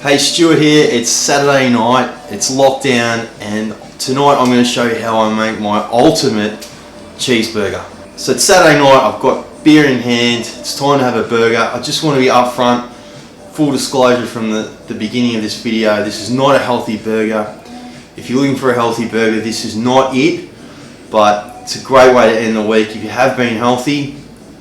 Hey, Stuart here. It's Saturday night, it's lockdown, and tonight I'm going to show you how I make my ultimate cheeseburger. So it's Saturday night, I've got beer in hand, it's time to have a burger. I just want to be upfront, full disclosure from the beginning of this video, this is not a healthy burger. If you're looking for a healthy burger, this is not it, but it's a great way to end the week. If you have been healthy,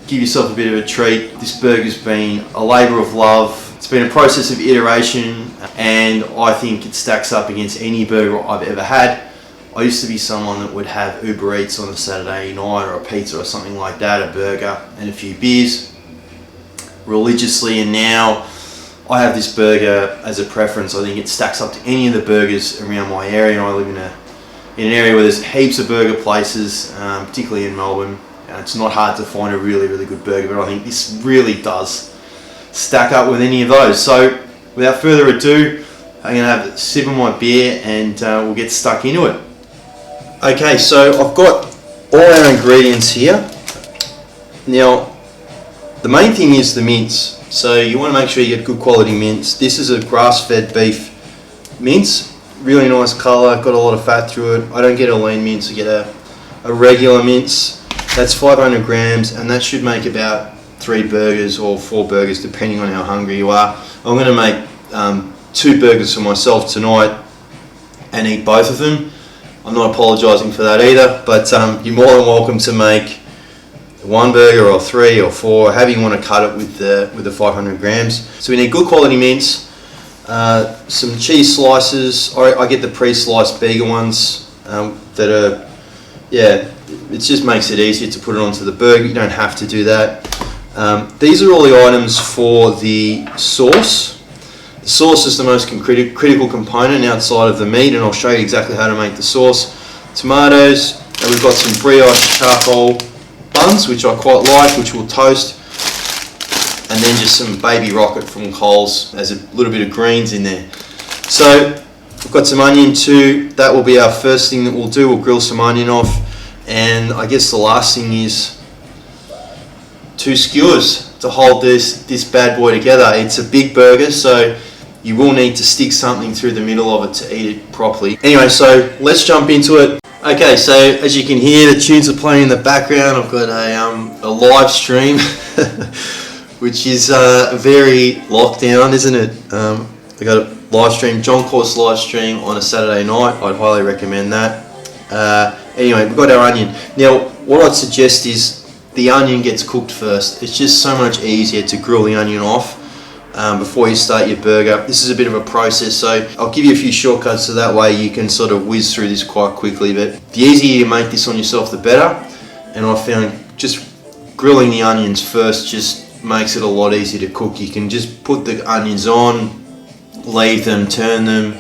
give yourself a bit of a treat. This burger's been a labour of love. It's been a process of iteration, and I think it stacks up against any burger I've ever had. I used to be someone that would have Uber Eats on a Saturday night, or a pizza or something like that, a burger and a few beers religiously, and now I have this burger as a preference. I think it stacks up to any of the burgers around my area. I live in an area where there's heaps of burger places, particularly in Melbourne. It's not hard to find a really good burger, but I think this really does stack up with any of those. So without further ado, I'm going to have a sip of my beer and we'll get stuck into it. Okay, so I've got all our ingredients here. Now, the main thing is the mince. So you want to make sure you get good quality mince. This is a grass-fed beef mince. Really nice colour, got a lot of fat through it. I don't get a lean mince, I get a regular mince. That's 500 grams, and that should make about 3 burgers or 4 burgers depending on how hungry you are. I'm going to make 2 burgers for myself tonight and eat both of them. I'm not apologising for that either, but you're more than welcome to make 1 burger or 3 or 4, however you want to cut it with the 500 grams. So we need good quality mince, some cheese slices. I get the pre-sliced bigger ones that are, yeah, it just makes it easier to put it onto the burger. You don't have to do that. These are all the items for the sauce. The sauce is the most critical component outside of the meat, and I'll show you exactly how to make the sauce. Tomatoes, and we've got some brioche charcoal buns, which I quite like, which we'll toast, and then just some baby rocket from Coles. There's a little bit of greens in there. So we've got some onion too. That will be our first thing that we'll do. We'll grill some onion off, and I guess the last thing is 2 skewers to hold this bad boy together. It's a big burger, so you will need to stick something through the middle of it to eat it properly. Anyway, so let's jump into it. Okay, so as you can hear, the tunes are playing in the background. I've got a live stream, which is very lockdown, isn't it? I got a live stream, John Course live stream on a Saturday night. I'd highly recommend that. Anyway, we've got our onion. Now, what I'd suggest is the onion gets cooked first. It's just so much easier to grill the onion off before you start your burger. This is a bit of a process, so I'll give you a few shortcuts so that way you can sort of whiz through this quite quickly. But the easier you make this on yourself, the better. And I found just grilling the onions first just makes it a lot easier to cook. You can just put the onions on, leave them, turn them,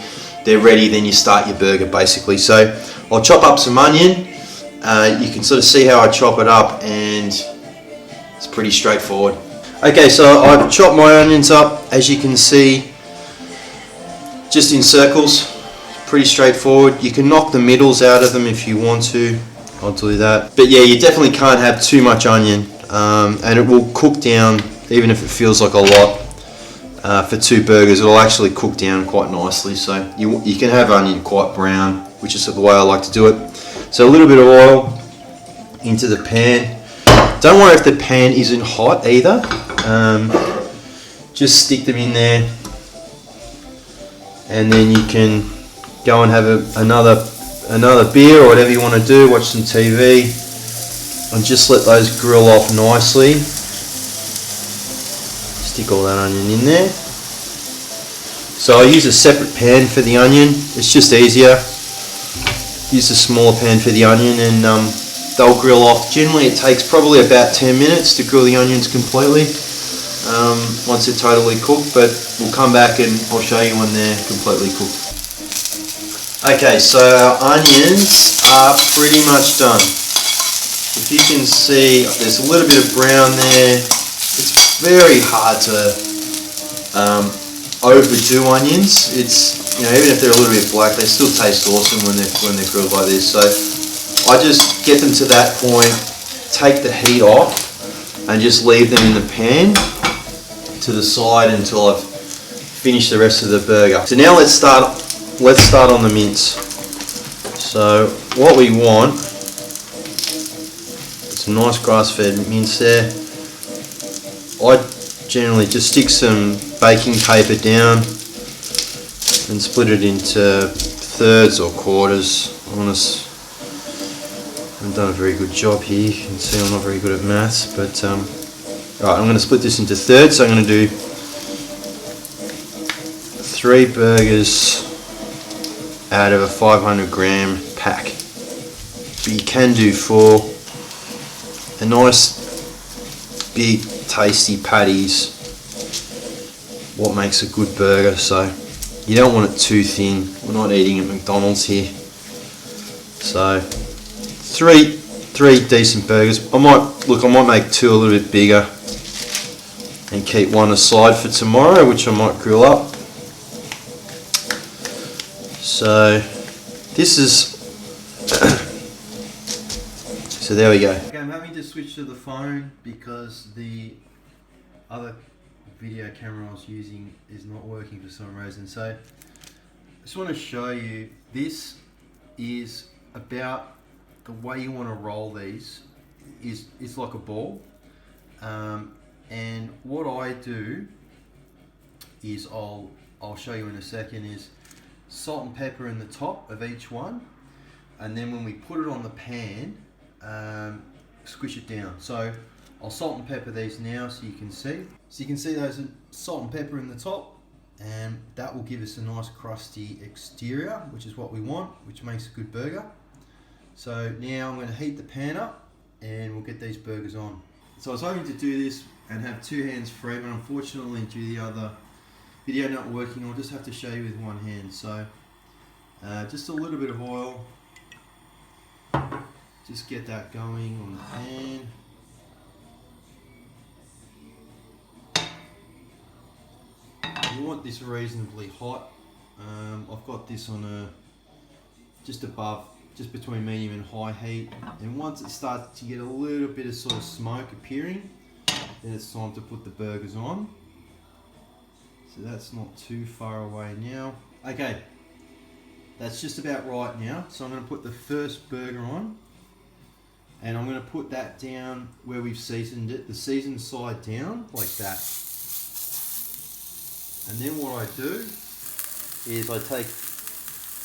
they're ready, then you start your burger basically. So I'll chop up some onion. You can sort of see how I chop it up, and it's pretty straightforward. Okay, so I've chopped my onions up, as you can see, just in circles. Pretty straightforward. You can knock the middles out of them if you want to. I'll do that. But yeah, you definitely can't have too much onion, and it will cook down, even if it feels like a lot. For 2 burgers, it'll actually cook down quite nicely. So you can have onion quite brown, which is the way I like to do it. So a little bit of oil into the pan. Don't worry if the pan isn't hot either. Just stick them in there, and then you can go and have another beer or whatever you want to do. Watch some TV, and just let those grill off nicely. Stick all that onion in there. So I use a separate pan for the onion. It's just easier. Use a smaller pan for the onion, and they'll grill off. Generally it takes probably about 10 minutes to grill the onions completely once they're totally cooked, but we'll come back and I'll show you when they're completely cooked. Okay, so our onions are pretty much done. If you can see, there's a little bit of brown there. It's very hard to overdo onions. It's, you know, even if they're a little bit black, they still taste awesome when they're grilled like this. So I just get them to that point, take the heat off, and just leave them in the pan to the side until I've finish the rest of the burger. So now let's start on the mince. So what we want, some nice grass-fed mince there. I generally just stick some baking paper down and split it into thirds or quarters. I haven't done a very good job here. You can see I'm not very good at maths, but right, I'm going to split this into thirds. So I'm going to do 3 burgers out of a 500 gram pack. But you can do 4. A nice big tasty patties, what makes a good burger, so you don't want it too thin. We're not eating at McDonald's here. So three decent burgers. I might make 2 a little bit bigger and keep 1 aside for tomorrow, which I might grill up. So this is so there we go. Okay, I'm having to switch to the phone because the other video camera I was using is not working for some reason. So I just want to show you, this is about the way you want to roll these. It's like a ball, and what I do is I'll show you in a second, is salt and pepper in the top of each one, and then when we put it on the pan, squish it down. So I'll salt and pepper these now so you can see. So you can see those salt and pepper in the top, and that will give us a nice crusty exterior, which is what we want, which makes a good burger. So now I'm going to heat the pan up and we'll get these burgers on. So I was hoping to do this and have 2 hands free, but unfortunately due to the other video not working, I'll just have to show you with 1 hand. So just a little bit of oil. Just get that going on the pan. You want this reasonably hot. I've got this on just between medium and high heat. And once it starts to get a little bit of sort of smoke appearing, then it's time to put the burgers on. So that's not too far away now. Okay, that's just about right now. So I'm going to put the first burger on. And I'm going to put that down where we've seasoned it, the seasoned side down, like that. And then what I do is I take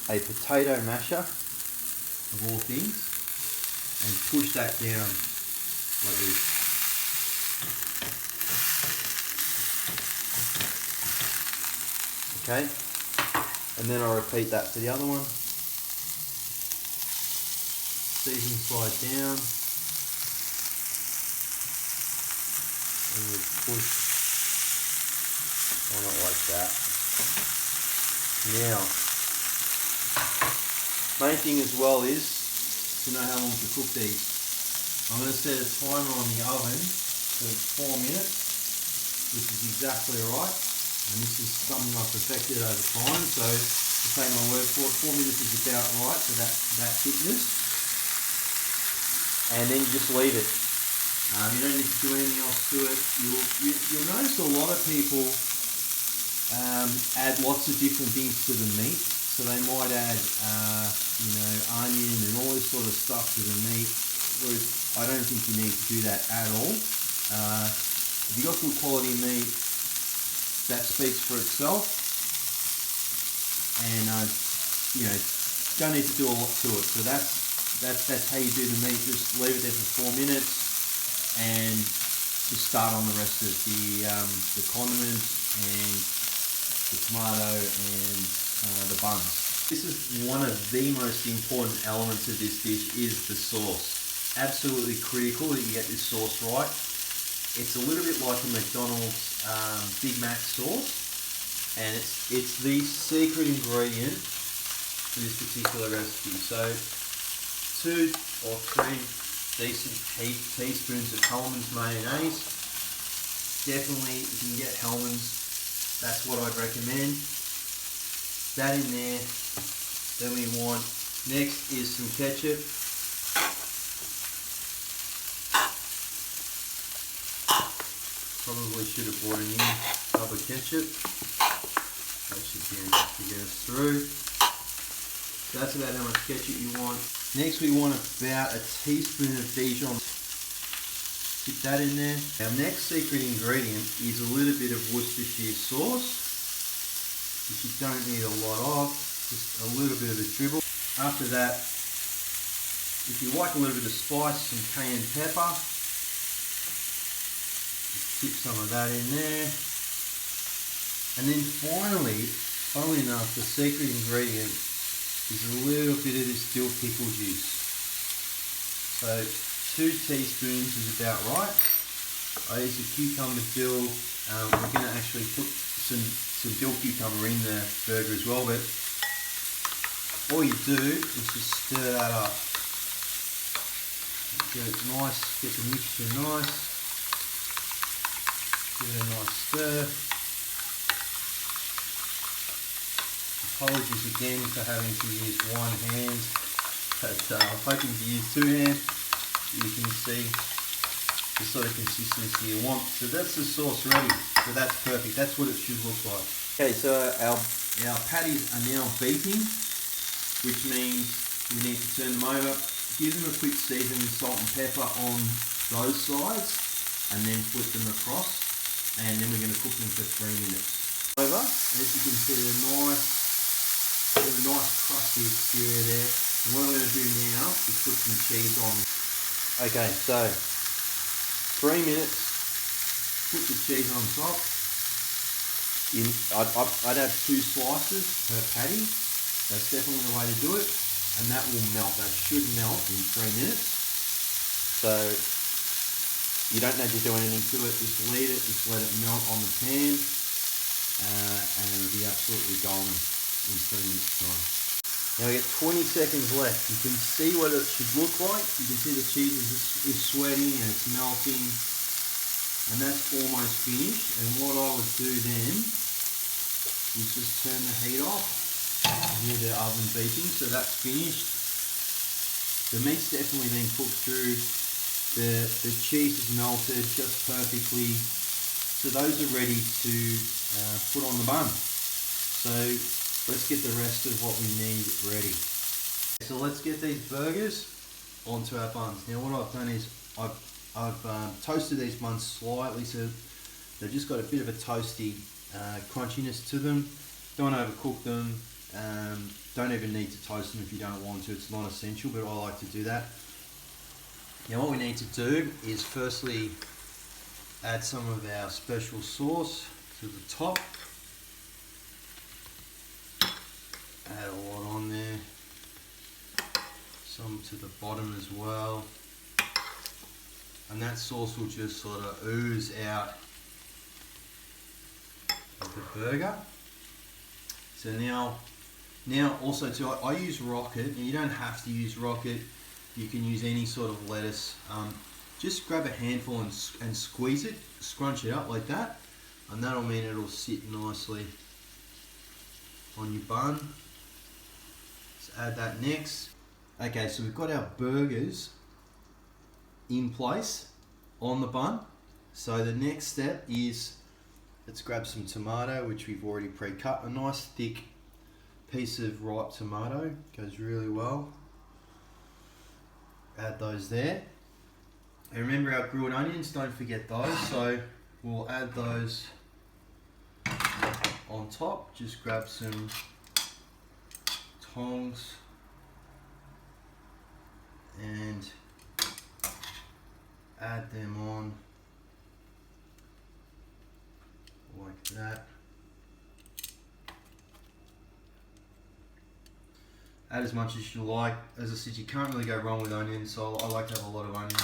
a potato masher, of all things, and push that down like this. Okay, and then I repeat that for the other one. Season side down, and we push on it like that. Now, main thing as well is to know how long to cook these. I'm going to set a timer on the oven for 4 minutes, which is exactly right, and this is something I've perfected over time, so to take my word for it, 4 minutes is about right for that thickness. And then you just leave it. You don't need to do anything else to it. You'll notice a lot of people add lots of different things to the meat. So they might add, onion and all this sort of stuff to the meat. Whereas I don't think you need to do that at all. If you've got good quality meat, that speaks for itself. And don't need to do a lot to it. So that's how you do the meat. Just leave it there for 4 minutes and just start on the rest of the condiments and the tomato and the buns. This is one of the most important elements of this dish, is the sauce. Absolutely critical that you get this sauce right. It's a little bit like a McDonald's Big Mac sauce, and it's the secret ingredient for this particular recipe. So 2 or 3 decent teaspoons of Helmans Mayonnaise. Definitely, if you can get Helmans, that's what I'd recommend. That in there. Then we want, next is some ketchup. Probably should have bought a new tub of ketchup. That should be enough to get us through. So that's about how much ketchup you want. Next we want about a teaspoon of Dijon. Stick that in there. Our next secret ingredient is a little bit of Worcestershire sauce, which you don't need a lot of, just a little bit of a dribble. After that, if you like a little bit of spice, some cayenne pepper, just tip some of that in there. And then finally, funnily enough, the secret ingredient is a little bit of this dill pickle juice. So 2 teaspoons is about right. I use a cucumber dill. We're going to actually put some dill cucumber in the burger as well, but all you do is just stir that up. Get it nice, get the mixture nice. Give it a nice stir. Apologies again for having to use one hand, but I'm hoping to use 2 hands. You can see the sort of consistency you want. So that's the sauce ready. So that's perfect. That's what it should look like. Okay, so our patties are now beating, which means we need to turn them over. Give them a quick season with salt and pepper on those sides, and then flip them across, and then we're going to cook them for 3 minutes. Over, as you can see, a nice crusty exterior there. And what I'm going to do now is put some cheese on. Okay, so 3 minutes. Put the cheese on top. I'd have 2 slices per patty. That's definitely the way to do it. And that will melt. That should melt in 3 minutes. So you don't need to do anything to it. Just leave it. Just let it melt on the pan, and it'll be absolutely golden in 3 minutes time. Now we get 20 seconds left. You can see what it should look like. You can see the cheese is sweating and it's melting, and that's almost finished. And what I would do then is just turn the heat off. Hear the oven beeping, so that's finished. The meat's definitely been cooked through. The cheese is melted just perfectly. So those are ready to put on the bun. So let's get the rest of what we need ready. So let's get these burgers onto our buns. Now what I've done is I've toasted these buns slightly, so they've just got a bit of a toasty crunchiness to them. Don't overcook them. Don't even need to toast them if you don't want to. It's not essential, but I like to do that. Now what we need to do is firstly add some of our special sauce to the top. Add a lot on there. Some to the bottom as well. And that sauce will just sort of ooze out of the burger. So now also too, I use rocket. Now you don't have to use rocket. You can use any sort of lettuce. Just grab a handful and squeeze it, scrunch it up like that, and that'll mean it'll sit nicely on your bun. Let's add that next. Okay, so we've got our burgers in place on the bun. So the next step is, let's grab some tomato, which we've already pre-cut. A nice thick piece of ripe tomato goes really well. Add those there. And remember our grilled onions, don't forget those. So we'll add those on top. Just grab some tongs and add them on like that. Add as much as you like. As I said, you can't really go wrong with onions, so I like to have a lot of onions.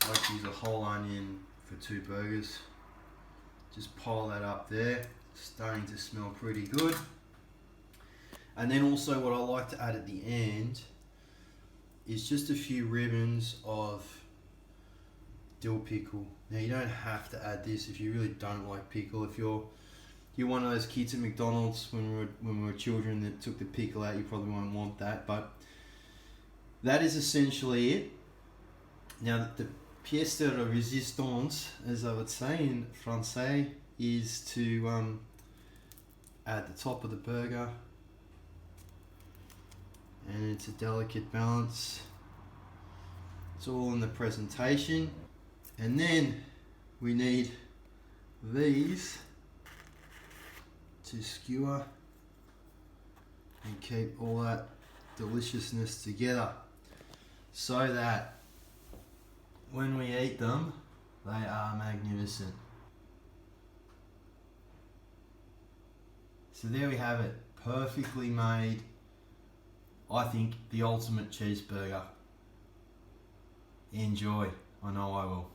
I like to use a whole onion for 2 burgers. Just pile that up there. It's starting to smell pretty good. And then also what I like to add at the end is just a few ribbons of dill pickle. Now you don't have to add this if you really don't like pickle. If you're one of those kids at McDonald's when we were children that took the pickle out, you probably won't want that, but that is essentially it. Now the pièce de résistance, as I would say in Francais, is to at the top of the burger, and it's a delicate balance. It's all in the presentation. And then we need these to skewer and keep all that deliciousness together, so that when we eat them, they are magnificent. So there we have it, perfectly made. I think the ultimate cheeseburger. Enjoy. I know I will.